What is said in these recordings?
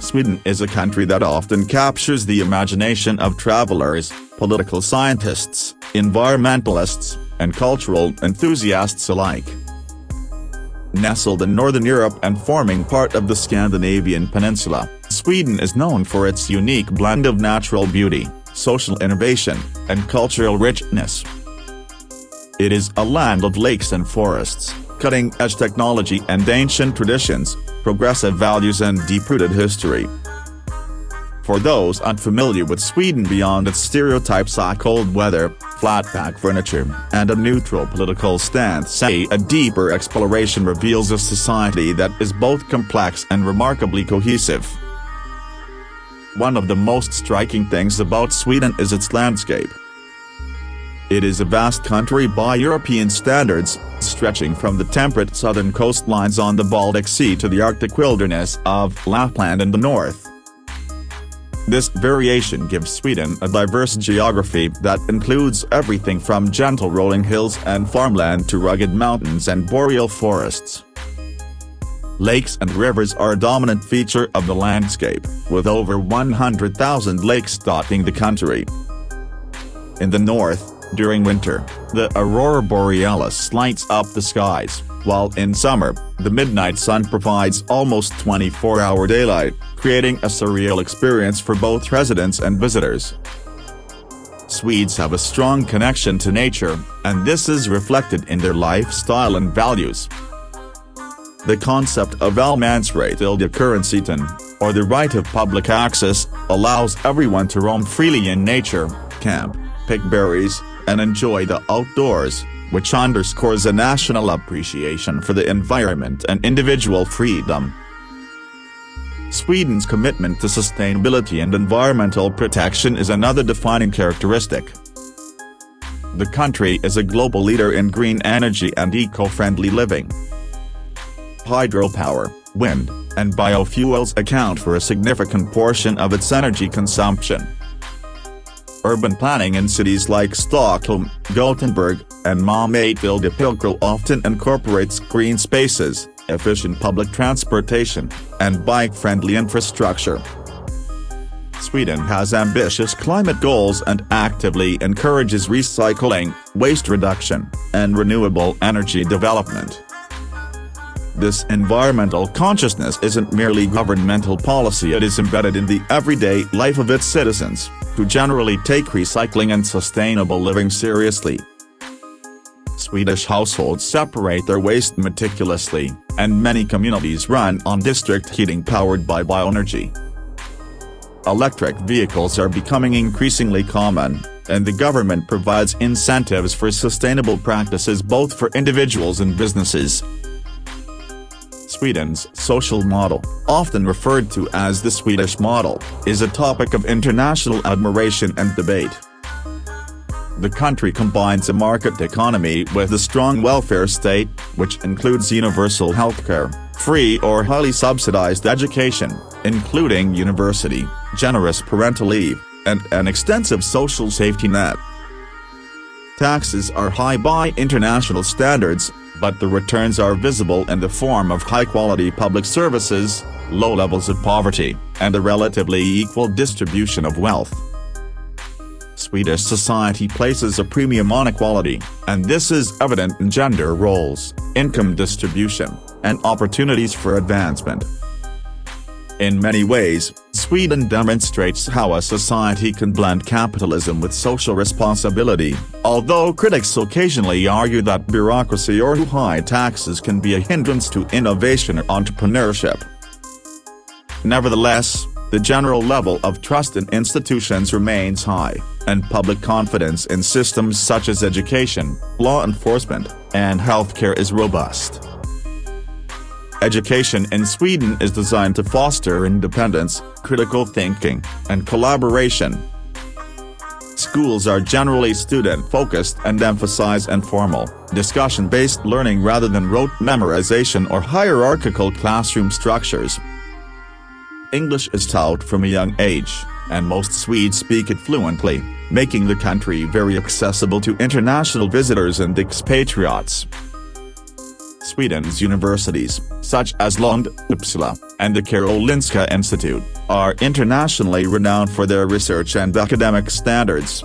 Sweden is a country that often captures the imagination of travelers, political scientists, environmentalists, and cultural enthusiasts alike. Nestled in northern Europe and forming part of the Scandinavian peninsula, Sweden is known for its unique blend of natural beauty, social innovation, and cultural richness. It is a land of lakes and forests, cutting-edge technology and ancient traditions, progressive values and deep-rooted history. For those unfamiliar with Sweden, beyond its stereotypes like cold weather, flat-pack furniture, and a neutral political stance, a deeper exploration reveals a society that is both complex and remarkably cohesive. One of the most striking things about Sweden is its landscape. It is a vast country by European standards, stretching from the temperate southern coastlines on the Baltic Sea to the Arctic wilderness of Lapland in the north. This variation gives Sweden a diverse geography that includes everything from gentle rolling hills and farmland to rugged mountains and boreal forests. Lakes and rivers are a dominant feature of the landscape, with over 100,000 lakes dotting the country. In the north, during winter, the aurora borealis lights up the skies, while in summer, the midnight sun provides almost 24-hour daylight, creating a surreal experience for both residents and visitors. Swedes have a strong connection to nature, and this is reflected in their lifestyle and values. The concept of allemansrätt, or the right of public access, allows everyone to roam freely in nature, camp, pick berries, and enjoy the outdoors, which underscores a national appreciation for the environment and individual freedom. Sweden's commitment to sustainability and environmental protection is another defining characteristic. The country is a global leader in green energy and eco-friendly living. Hydropower, wind, and biofuels account for a significant portion of its energy consumption. Urban planning in cities like Stockholm, Gothenburg, and Malmö often incorporates green spaces, efficient public transportation, and bike-friendly infrastructure. Sweden has ambitious climate goals and actively encourages recycling, waste reduction, and renewable energy development. This environmental consciousness isn't merely governmental policy, it is embedded in the everyday life of its citizens, who generally take recycling and sustainable living seriously. Swedish households separate their waste meticulously, and many communities run on district heating powered by bioenergy. Electric vehicles are becoming increasingly common, and the government provides incentives for sustainable practices both for individuals and businesses. Sweden's social model, often referred to as the Swedish model, is a topic of international admiration and debate. The country combines a market economy with a strong welfare state, which includes universal healthcare, free or highly subsidized education, including university, generous parental leave, and an extensive social safety net. Taxes are high by international standards, but the returns are visible in the form of high-quality public services, low levels of poverty, and a relatively equal distribution of wealth. Swedish society places a premium on equality, and this is evident in gender roles, income distribution, and opportunities for advancement. In many ways, Sweden demonstrates how a society can blend capitalism with social responsibility, although critics occasionally argue that bureaucracy or high taxes can be a hindrance to innovation or entrepreneurship. Nevertheless, the general level of trust in institutions remains high, and public confidence in systems such as education, law enforcement, and healthcare is robust. Education in Sweden is designed to foster independence, critical thinking, and collaboration. Schools are generally student-focused and emphasize informal, discussion-based learning rather than rote memorization or hierarchical classroom structures. English is taught from a young age, and most Swedes speak it fluently, making the country very accessible to international visitors and expatriates. Sweden's universities, such as Lund, Uppsala, and the Karolinska Institute, are internationally renowned for their research and academic standards.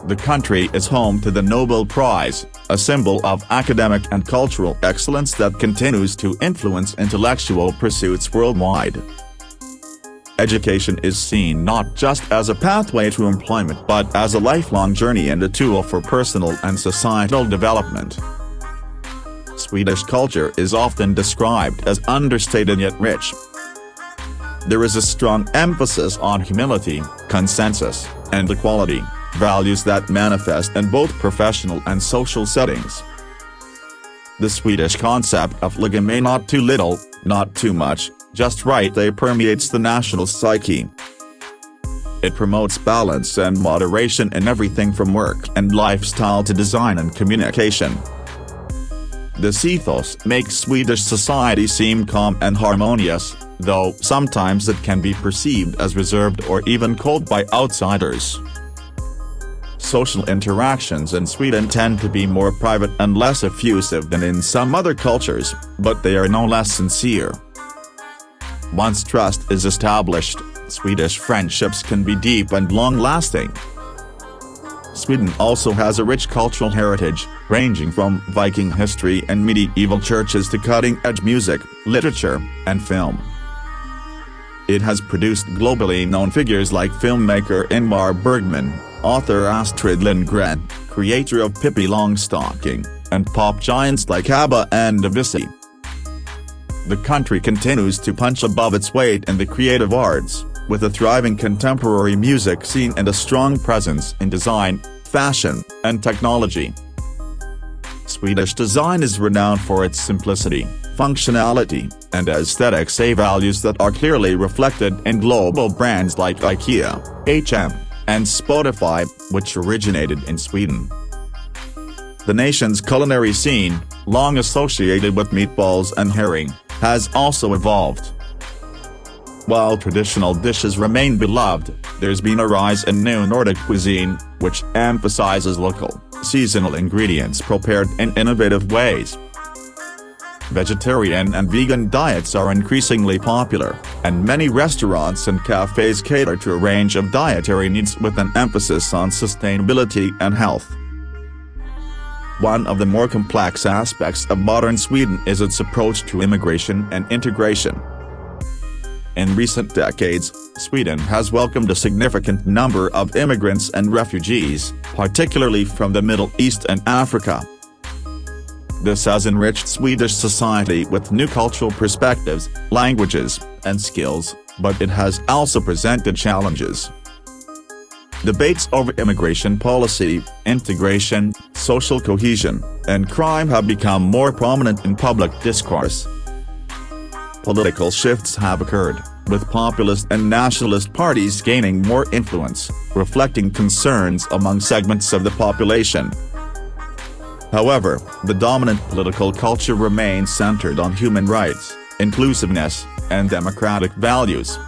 The country is home to the Nobel Prize, a symbol of academic and cultural excellence that continues to influence intellectual pursuits worldwide. Education is seen not just as a pathway to employment but as a lifelong journey and a tool for personal and societal development. Swedish culture is often described as understated yet rich. There is a strong emphasis on humility, consensus, and equality, values that manifest in both professional and social settings. The Swedish concept of lagom, not too little, not too much, just right, permeates the national psyche. It promotes balance and moderation in everything from work and lifestyle to design and communication. This ethos makes Swedish society seem calm and harmonious, though sometimes it can be perceived as reserved or even cold by outsiders. Social interactions in Sweden tend to be more private and less effusive than in some other cultures, but they are no less sincere. Once trust is established, Swedish friendships can be deep and long-lasting. Sweden also has a rich cultural heritage, ranging from Viking history and medieval churches to cutting-edge music, literature, and film. It has produced globally known figures like filmmaker Ingmar Bergman, author Astrid Lindgren, creator of Pippi Longstocking, and pop giants like ABBA and Avicii. The country continues to punch above its weight in the creative arts, with a thriving contemporary music scene and a strong presence in design, fashion, and technology. Swedish design is renowned for its simplicity, functionality, and aesthetics, values that are clearly reflected in global brands like IKEA, H&M, and Spotify, which originated in Sweden. The nation's culinary scene, long associated with meatballs and herring, has also evolved. While traditional dishes remain beloved, there's been a rise in new Nordic cuisine, which emphasizes local, seasonal ingredients prepared in innovative ways. Vegetarian and vegan diets are increasingly popular, and many restaurants and cafes cater to a range of dietary needs with an emphasis on sustainability and health. One of the more complex aspects of modern Sweden is its approach to immigration and integration. In recent decades, Sweden has welcomed a significant number of immigrants and refugees, particularly from the Middle East and Africa. This has enriched Swedish society with new cultural perspectives, languages, and skills, but it has also presented challenges. Debates over immigration policy, integration, social cohesion, and crime have become more prominent in public discourse. Political shifts have occurred, with populist and nationalist parties gaining more influence, reflecting concerns among segments of the population. However, the dominant political culture remains centered on human rights, inclusiveness, and democratic values.